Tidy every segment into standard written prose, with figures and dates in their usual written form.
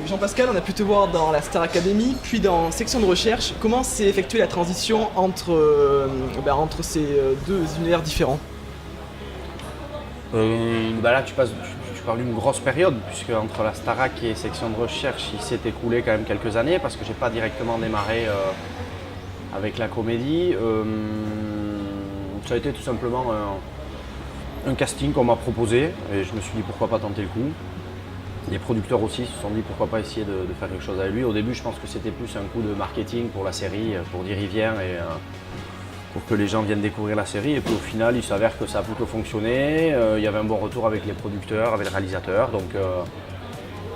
Jean-Pascal, on a pu te voir dans la Star Academy, puis dans Section de recherche. Comment s'est effectuée la transition entre ces deux univers différents? Là, tu parles d'une grosse période, puisque entre la Starac et Section de recherche, il s'est écoulé quand même quelques années, parce que j'ai pas directement démarré avec la comédie. Ça a été tout simplement un casting qu'on m'a proposé, et je me suis dit pourquoi pas tenter le coup. Les producteurs aussi se sont dit pourquoi pas essayer de faire quelque chose avec lui. Au début, je pense que c'était plus un coup de marketing pour la série, pour dire il vient et pour que les gens viennent découvrir la série. Et puis au final, il s'avère que ça a plutôt fonctionné. Il y avait un bon retour avec les producteurs, avec le réalisateur. Donc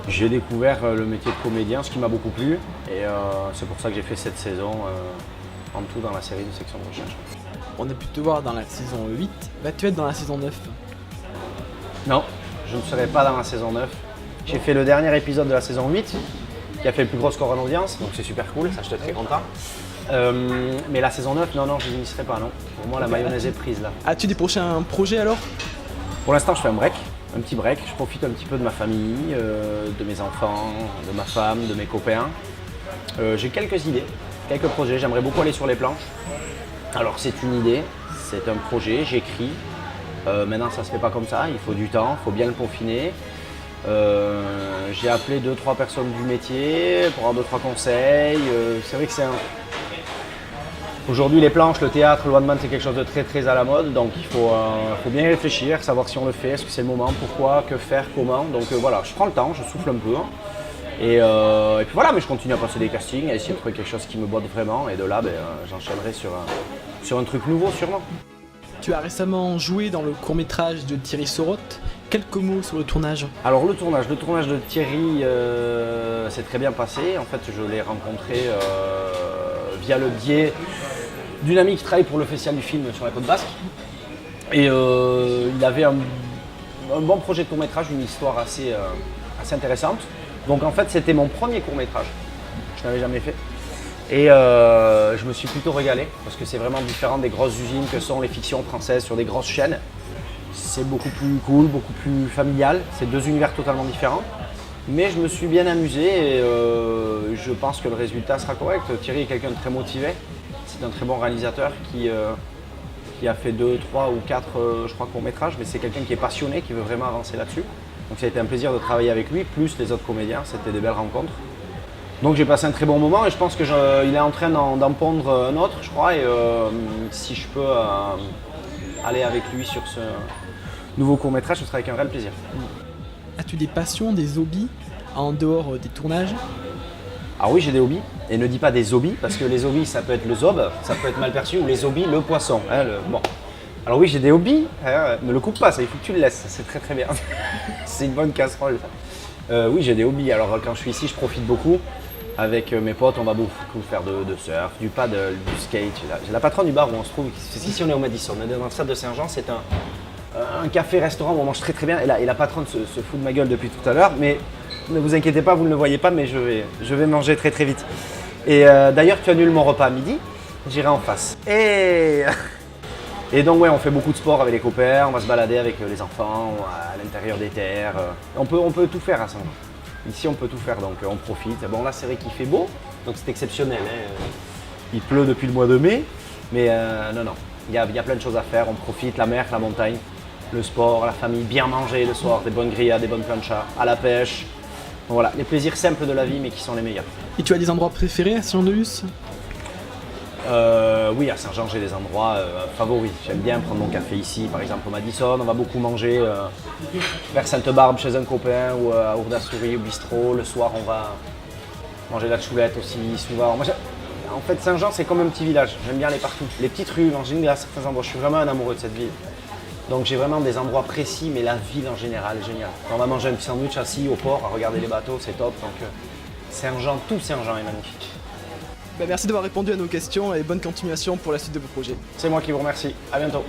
j'ai découvert le métier de comédien, ce qui m'a beaucoup plu. Et c'est pour ça que j'ai fait cette saison en tout dans la série de Section de recherche. On a pu te voir dans la saison 8. Vas-tu être dans la saison 9? Non, je ne serai pas dans la saison 9. J'ai fait le dernier épisode de la saison 8 qui a fait le plus gros score en audience, donc c'est super cool, ça j'étais très content. Mais la saison 9, non, je n'y serai pas, non. Pour moi, la mayonnaise est prise là. As-tu des prochains projets alors? Pour l'instant, je fais un petit break. Je profite un petit peu de ma famille, de mes enfants, de ma femme, de mes copains. J'ai quelques idées, quelques projets. J'aimerais beaucoup aller sur les planches. Alors, c'est une idée, c'est un projet, j'écris. Maintenant, ça ne se fait pas comme ça, il faut du temps, il faut bien le peaufiner. J'ai appelé 2-3 personnes du métier pour avoir 2-3 conseils. C'est vrai que aujourd'hui les planches, le théâtre, le one-man c'est quelque chose de très très à la mode, donc il faut bien y réfléchir, savoir si on le fait, est-ce que c'est le moment, pourquoi, que faire, comment. Donc voilà, je prends le temps, je souffle un peu. Et puis voilà, mais je continue à passer des castings, à essayer de trouver quelque chose qui me botte vraiment, et de là j'enchaînerai sur un truc nouveau sûrement. Tu as récemment joué dans le court-métrage de Thierry Sorotte. Quelques mots sur le tournage. Alors le tournage de Thierry s'est très bien passé. En fait, je l'ai rencontré via le biais d'une amie qui travaille pour le festival du film sur la côte basque. Et il avait un bon projet de court-métrage, une histoire assez intéressante. Donc en fait, c'était mon premier court-métrage. Je n'avais jamais fait. Et je me suis plutôt régalé parce que c'est vraiment différent des grosses usines que sont les fictions françaises sur des grosses chaînes. C'est beaucoup plus cool, beaucoup plus familial. C'est deux univers totalement différents. Mais je me suis bien amusé et je pense que le résultat sera correct. Thierry est quelqu'un de très motivé. C'est un très bon réalisateur qui a fait 2, 3 ou 4 je crois, courts-métrages. Mais c'est quelqu'un qui est passionné, qui veut vraiment avancer là-dessus. Donc ça a été un plaisir de travailler avec lui, plus les autres comédiens. C'était des belles rencontres. Donc j'ai passé un très bon moment et je pense qu'il est en train d'en pondre un autre, je crois. Et si je peux aller avec lui sur ce nouveau court-métrage, ce sera avec un réel plaisir. As-tu des passions, des hobbies en dehors des tournages? Ah oui, j'ai des hobbies. Et ne dis pas des hobbies, parce que les hobbies, ça peut être le zob, ça peut être mal perçu, ou les hobbies, le poisson. Bon. Alors oui, j'ai des hobbies, ne le coupe pas, ça, il faut que tu le laisses, c'est très très bien. C'est une bonne casserole. Oui, j'ai des hobbies. Alors quand je suis ici, je profite beaucoup. Avec mes potes, on va beaucoup faire de surf, du paddle, du skate. J'ai la patronne du bar où on se trouve, ici on est au Madison, on est dans le stade de Saint-Jean, c'est un café-restaurant où on mange très très bien. Et la patronne se fout de ma gueule depuis tout à l'heure, mais ne vous inquiétez pas, vous ne le voyez pas, mais je vais manger très très vite. Et d'ailleurs, tu annules mon repas à midi, j'irai en face. Et donc ouais, on fait beaucoup de sport avec les copains, on va se balader avec les enfants à l'intérieur des terres. On peut tout faire à Saint-Jean. Ici, on peut tout faire, donc on profite. Bon, là, c'est vrai qu'il fait beau, donc c'est exceptionnel. Il pleut depuis le mois de mai, mais non, il y a plein de choses à faire. On profite, la mer, la montagne, le sport, la famille, bien manger le soir, des bonnes grillades, des bonnes planchas, à la pêche. Donc, voilà, les plaisirs simples de la vie, mais qui sont les meilleurs. Et tu as des endroits préférés à Saint-Jean-de-Luz? Oui, à Saint-Jean, j'ai des endroits favoris. J'aime bien prendre mon café ici, par exemple au Madison. On va beaucoup manger vers Sainte-Barbe chez un copain ou à Ourda-Souris au bistrot. Le soir, on va manger de la choulette aussi, souvent. En fait, Saint-Jean, c'est comme un petit village. J'aime bien aller partout. Les petites rues, en général, à certains endroits. Je suis vraiment un amoureux de cette ville. Donc j'ai vraiment des endroits précis, mais la ville en général est géniale. On va manger un petit sandwich assis au port, à regarder les bateaux, c'est top. Donc Saint-Jean, tout Saint-Jean est magnifique. Merci d'avoir répondu à nos questions et bonne continuation pour la suite de vos projets. C'est moi qui vous remercie. À bientôt.